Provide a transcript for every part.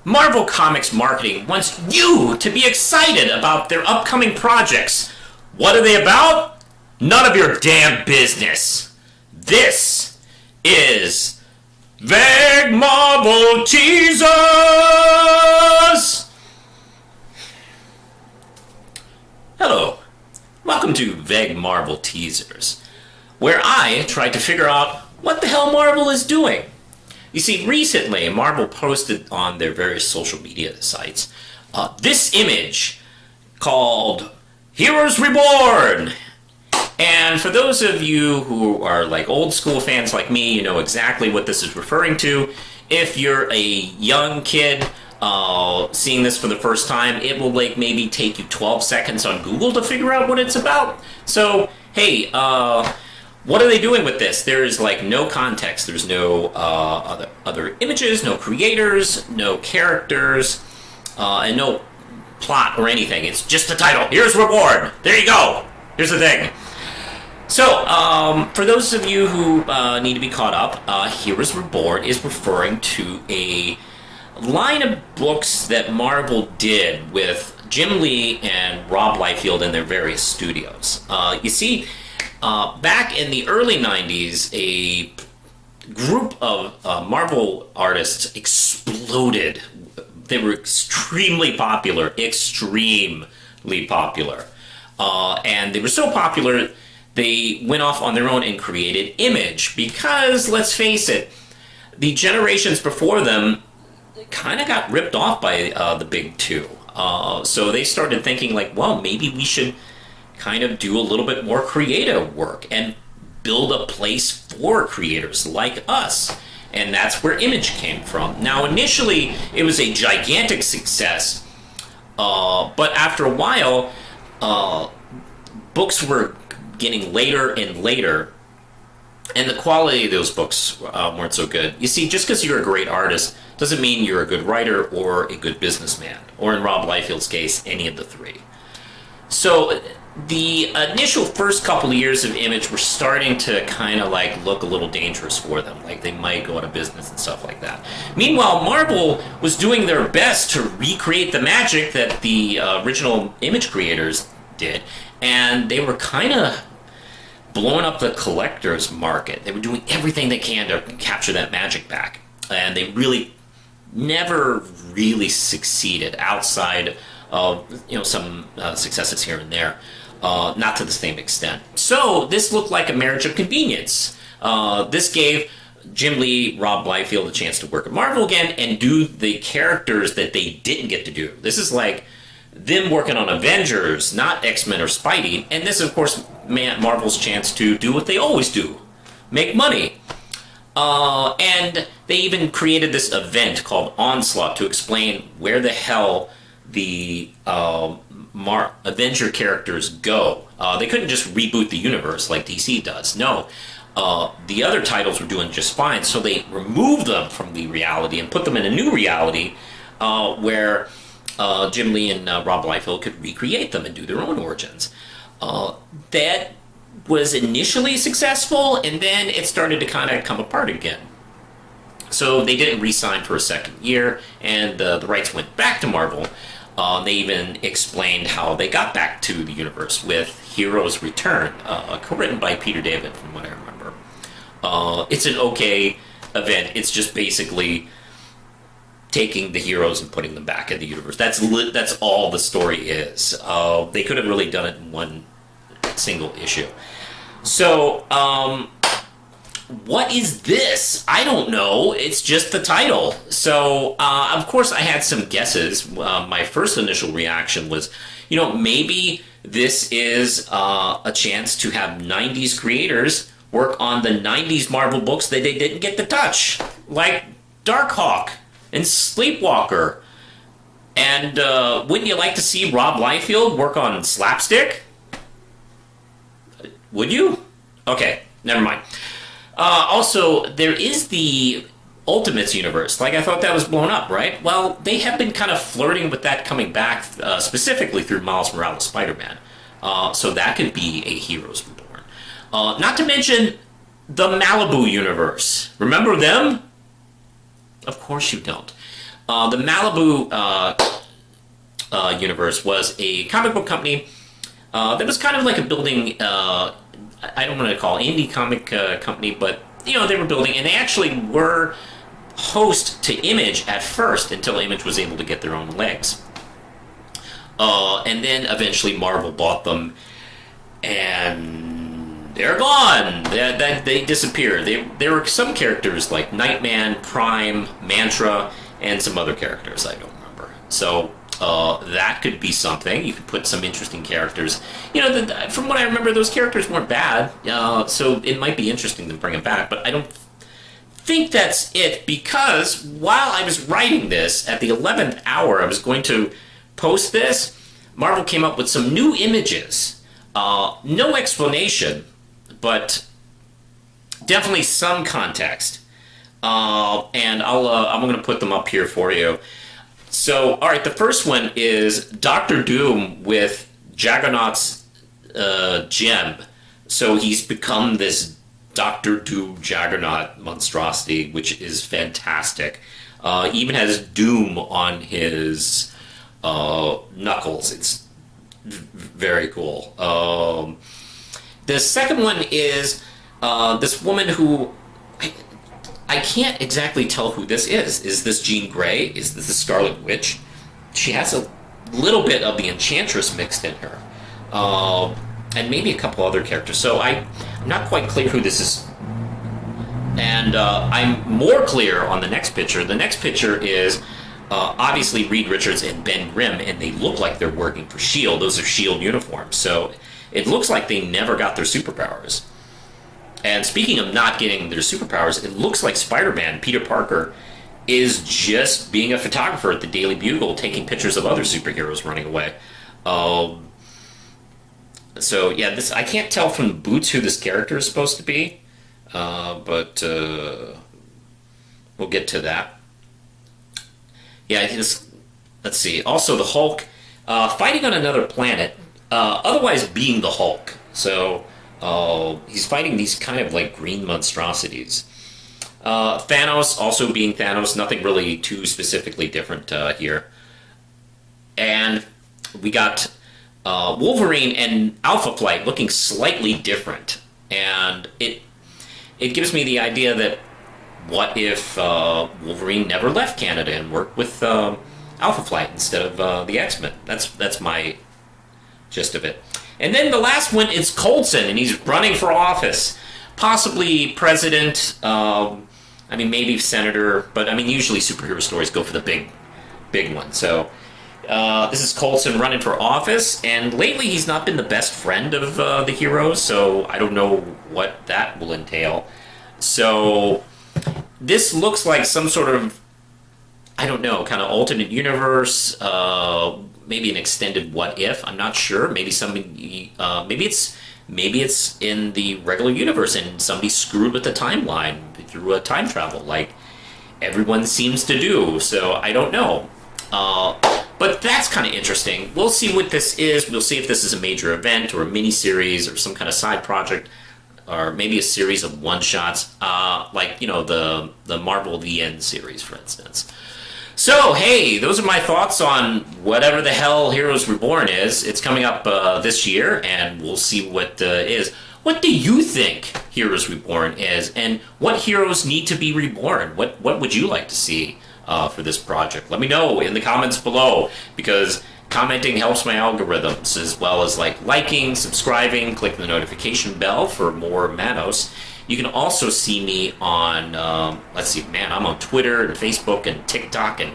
Marvel Comics Marketing wants you to be excited about their upcoming projects. What are they about? None of your damn business. This is Vague Marvel Teasers! Hello. Welcome to Vague Marvel Teasers, where I try to figure out what the hell Marvel is doing. You see, recently, Marvel posted on their various social media sites this image called Heroes Reborn. And for those of you who are like old school fans like me, you know exactly what this is referring to. If you're a young kid seeing this for the first time, it will like maybe take you 12 seconds on Google to figure out what it's about. So, hey, what are they doing with this? There is like no context. There's no other images, no creators, no characters, and no plot or anything. It's just the title. Here's Reborn. There you go. Here's the thing. So, for those of you who need to be caught up, Heroes Reborn is referring to a line of books that Marvel did with Jim Lee and Rob Liefeld in their various studios. You see, back in the early 90s, a group of Marvel artists exploded. They were extremely popular, and they were so popular, they went off on their own and created Image, because, let's face it, the generations before them kind of got ripped off by the big two. So they started thinking like, well, maybe we should kind of do a little bit more creative work and build a place for creators like us. And that's where Image came from. Now, initially, it was a gigantic success, but after a while, books were getting later and later, and the quality of those books weren't so good. You see, just because you're a great artist doesn't mean you're a good writer or a good businessman, or in Rob Liefeld's case, any of the three. So the initial first couple of years of Image were starting to kind of like look a little dangerous for them, like they might go out of business and stuff like that. Meanwhile, Marvel was doing their best to recreate the magic that the original Image creators did, and they were kind of blowing up the collector's market. They were doing everything they can to capture that magic back, and they really never really succeeded outside of some successes here and there, not to the same extent. So this looked like a marriage of convenience. This gave Jim Lee, Rob Liefeld a chance to work at Marvel again and do the characters that they didn't get to do. This is like them working on Avengers, not X-Men or Spidey, and this, of course, Marvel's chance to do what they always do, make money. And they even created this event called Onslaught to explain where the hell the Avenger characters go. They couldn't just reboot the universe like DC does. No, the other titles were doing just fine, so they removed them from the reality and put them in a new reality where Jim Lee and Rob Liefeld could recreate them and do their own origins. That was initially successful, and then it started to kind of come apart again. So they didn't re-sign for a second year, and the rights went back to Marvel. They even explained how they got back to the universe with Heroes Return, co-written by Peter David, from what I remember. It's an okay event. It's just basically taking the heroes and putting them back in the universe. That's all the story is. They could have really done it in one single issue. So, what is this? I don't know. It's just the title. So, of course, I had some guesses. My first initial reaction was, maybe this is a chance to have 90s creators work on the 90s Marvel books that they didn't get to touch, like Darkhawk and Sleepwalker. And wouldn't you like to see Rob Liefeld work on Slapstick? Would you? Okay, never mind. Also, there is the Ultimates universe. Like, I thought that was blown up, right? Well, they have been kind of flirting with that coming back, specifically through Miles Morales' Spider-Man. So that could be a Heroes Reborn. Not to mention the Malibu universe. Remember them? Of course you don't. The Malibu universe was a comic book company that was kind of like a building. I don't want to call it indie comic company, but they were building, and they actually were host to Image at first until Image was able to get their own legs. And then eventually Marvel bought them, and they're gone. They disappeared. There were some characters like Nightman, Prime, Mantra, and some other characters I don't remember. So that could be something. You could put some interesting characters. From what I remember, those characters weren't bad. So it might be interesting to bring them back, but I don't think that's it, because while I was writing this, at the 11th hour, I was going to post this, Marvel came up with some new images. No explanation, but definitely some context. And I'm going to put them up here for you. So, all right, the first one is Doctor Doom with Juggernaut's gem. So he's become this Doctor Doom Juggernaut monstrosity, which is fantastic. Even has Doom on his knuckles. It's very cool. The second one is this woman who I can't exactly tell who this is. Is this Jean Grey? Is this the Scarlet Witch? She has a little bit of the Enchantress mixed in her. And maybe a couple other characters. So I'm not quite clear who this is. And I'm more clear on the next picture. The next picture is obviously Reed Richards and Ben Grimm, and they look like they're working for S.H.I.E.L.D. Those are S.H.I.E.L.D. uniforms. So it looks like they never got their superpowers. And speaking of not getting their superpowers, it looks like Spider-Man, Peter Parker, is just being a photographer at the Daily Bugle, taking pictures of other superheroes running away. So yeah, this I can't tell from the boots who this character is supposed to be, but we'll get to that. Yeah, let's see. Also, the Hulk fighting on another planet, otherwise being the Hulk. So he's fighting these kind of like green monstrosities. Thanos also being Thanos. Nothing really too specifically different here. And we got Wolverine and Alpha Flight looking slightly different, and it gives me the idea that what if Wolverine never left Canada and worked with Alpha Flight instead of the X-Men? That's my gist of it. And then the last one is Coulson, and he's running for office, possibly president. I mean, maybe senator, but I mean, usually superhero stories go for the big one. So. This is Coulson running for office, and lately he's not been the best friend of the heroes, so I don't know what that will entail. So this looks like some sort of, I don't know, kind of alternate universe, maybe an extended what if. I'm not sure. Maybe somebody, maybe it's in the regular universe and somebody screwed with the timeline through a time travel, like everyone seems to do. So I don't know. But that's kind of interesting. We'll see what this is. We'll see if this is a major event or a mini-series or some kind of side project, or maybe a series of one-shots, like, the Marvel The End series, for instance. So, hey, those are my thoughts on whatever the hell Heroes Reborn is. It's coming up this year, and we'll see what is. What do you think Heroes Reborn is, and what heroes need to be reborn? What would you like to see for this project? Let me know in the comments below, because commenting helps my algorithms, as well as liking, subscribing, clicking the notification bell for more Manos. You can also see me on, I'm on Twitter and Facebook and TikTok and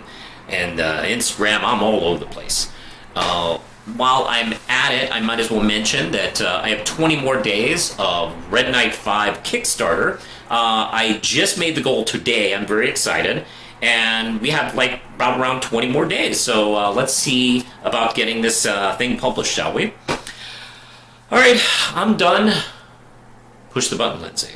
Instagram. I'm all over the place. While I'm at it, I might as well mention that I have 20 more days of Red Knight 5 Kickstarter. I just made the goal today. I'm very excited. And we have about around 20 more days. So let's see about getting this thing published, shall we? All right, I'm done. Push the button, Lindsay.